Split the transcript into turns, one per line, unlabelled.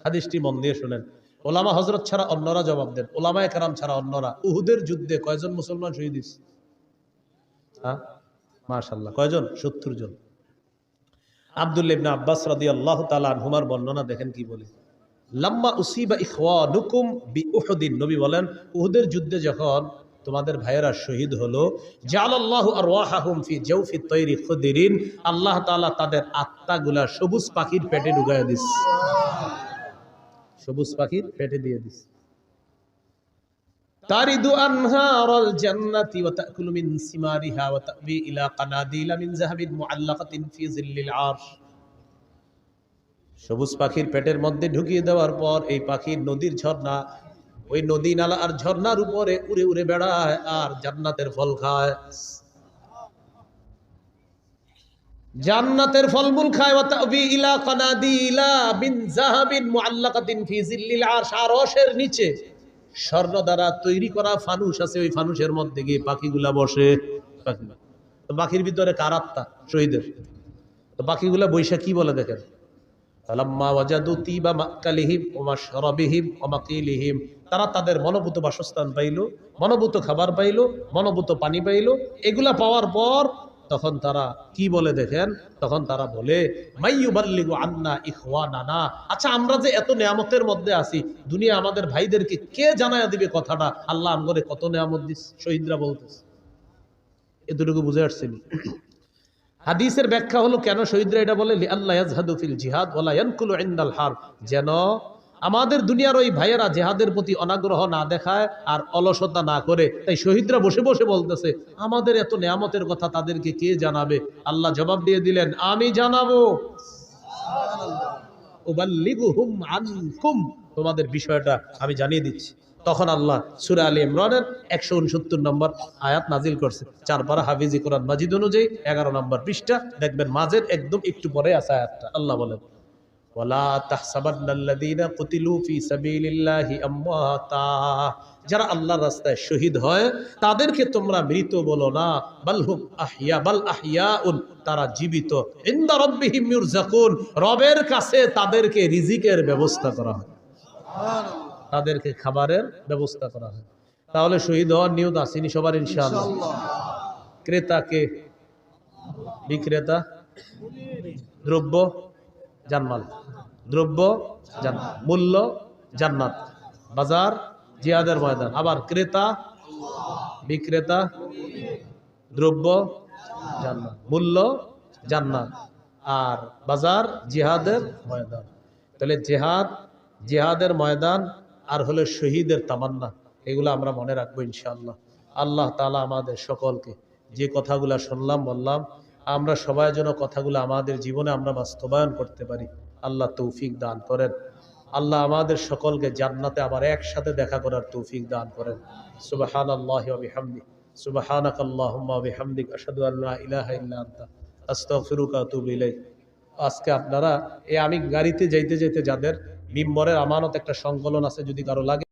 হাদিসটি মন দিয়ে শুনেন। ওলামা হযরত ছাড়া অন্যরা জবাব দেন, ওলামায়ে কেরাম ছাড়া অন্যরা। উহুদের যুদ্ধে কয়জন মুসলমান শহীদ হয়েছে? হ্যাঁ, মাশাআল্লাহ, কয়জন? 70 জন। আব্দুল্লাহ ইবনে আব্বাস রাদিয়াল্লাহু তাআলা আনহুমার বর্ণনা দেখেন কি বলে। লাম্মা উসিবা ইখওয়ানুকুম বিউহুদিন, নবী বলেন উহুদের যুদ্ধে যখন তোমাদের ভাইয়েরা শহীদ হলো, জাআলাল্লাহু আরওয়াহাহুম ফি জাওফি তায়রি খুদরিন, আল্লাহ তাআলা তাদের আত্মাগুলা সবুজ পাখির পেটে ঢুকায়া দিস। সবুজ পাখির পেটে দিয়ে দিস। তারিদু আনহারাল জান্নাতি ওয়া তাকুলু মিন সিমারিহা ওয়া তাবি ইলা কানাদিলা মিন যাহাবিন মুআল্লাকাতিন ফি জিল্লিল আরশ। সবুজ পাখির পেটের মধ্যে ঢুকিয়ে দেওয়ার পর এই পাখির নদীর ঝর্ণা, ওই নদী নালা আর ঝর্ণার উপরে উড়ে উড়ে বেড়ায় আর জান্নাতের ফল খায়, জান্নাতের ফলমূল খায়। ওয়া তাবি ইলা কানাদিলা মিন যাহাবিন মুআল্লাকাতিন ফি জিল্লিল আরশ, আরশের নিচে স্বর্ণ দ্বারা তৈরি করা ফানুস আছে, ওই ফানুসের মধ্যে গিয়ে পাখিগুলা বসে। তো পাখির ভিতরে কার আত্মা? শহীদের। তো পাখিগুলা বৈশা কি বলে দেখেন, ফালাম্মা ওয়াজাদু তিবা মাকালিহিম ওয়া মাশরাবিহিম ওয়া মাকিলিহিম, তারা তাদের মনোভূত বাসস্থান পাইল, মনোভূত খাবার পাইল, মনোভূত পানি পাইল। এগুলা পাওয়ার পর তখন তারা কি বলে দেখেন, তখন তারা বলে মাইয়ুবাল্লিগু আন্না ইখওয়ানানা, আচ্ছা আমরা যে এত নিয়ামতের মধ্যে আছি, দুনিয়া আমাদের ভাইদেরকে কে জানায়া দিবে কথাটা, আল্লাহ আমগরে কত নিয়ামত দিস। শহীদরা বলতেছে। এতটুকু বুঝে আসছেন? হাদিসের ব্যাখ্যা হলো কেন শহীদরা এটা বলে, লিআল্লা ইয়াজহাদু ফিল জিহাদ ওয়ালা ইয়ানকুলু ইনদাল হারব, যেন আমাদের দুনিয়ার ওই ভাইয়েরা জিহাদের প্রতি অনাগ্রহ না দেখায় আর অলসতা না করে। তাই শহীদরা বসে বসে বলতেছে আমাদের এত নিয়ামতের কথা তাদেরকে কে জানাবে। আল্লাহ জবাব দিয়ে দিলেন, আমি জানাবো। উবাল্লিগুহুম আনকুম, তোমাদের বিষয়টা আমি জানিয়ে দিচ্ছি। তখন আল্লাহ সূরা আলী ইমরানের 169 নম্বর আয়াত নাজিল করছে। 4 পারা হাফিজি কোরআন মাজিদ অনুযায়ী 11 নম্বর পৃষ্ঠা দেখবেন, মাঝের একদম একটু পরে আছে আয়াতটা। আল্লাহ বলেন, ওয়ালা তাহসাবান্নাল্লাযীনা কুতিলু ফি সাবিলিল্লাহি আমওয়াতা, যারা আল্লাহর রাস্তায় শহীদ হয় তাদেরকে তোমরা মৃত বলো না, বালহুম আহইয়া, বাল আহইয়াউন, তারা জীবিত। ইনদা রাব্বিহিম ইউরযাকুন, রবের কাছে তাদেরকে রিজিকের ব্যবস্থা করা হয়, তাদেরকে খাবারের ব্যবস্থা করা হয়। তাহলে শহীদ হওয়ার নিয়ত আসেনি সবার ইনশাআল্লাহ। ক্রেতাকে, বিক্রেতা, দ্রব্য জান্নাত, দ্রব্য জান্নাত, মূল্য জান্নাত, বাজার জিহাদের ময়দান। আবার ক্রেতা, বিক্রেতা, দ্রব্য জান্নাত, মূল্য জান্নাত, আর বাজার জিহাদের ময়দান। তাহলে জিহাদ, জিহাদের ময়দান আর হলো শহীদের তামান্না, এগুলো আমরা মনে রাখবো ইনশাআল্লাহ। আল্লাহ তাআলা আমাদের সকলকে যে কথাগুলো শুনলাম বললাম, আমরা সবাই যেন কথাগুলো আমাদের জীবনে আমরা বাস্তবায়ন করতে পারি, আল্লাহ তৌফিক দান করেন। আল্লাহ আমাদের সকলকে জান্নাতে আবার একসাথে দেখা করার তৌফিক দান করেন। সুবহানাল্লাহি ওয়া বিহামদিহি, সুবহানাকাল্লাহুম্মা ওয়া বিহামদিকা, আশহাদু আল্লা ইলাহা ইল্লা আনতা, আস্তাগফিরুকা ওয়া আতুবু ইলাইক। আজকে আপনারা আমি গাড়িতে যাইতে যাইতে যাদের মিম্বরের আমানত একটা সংকলন আছে, যদি কারো লাগে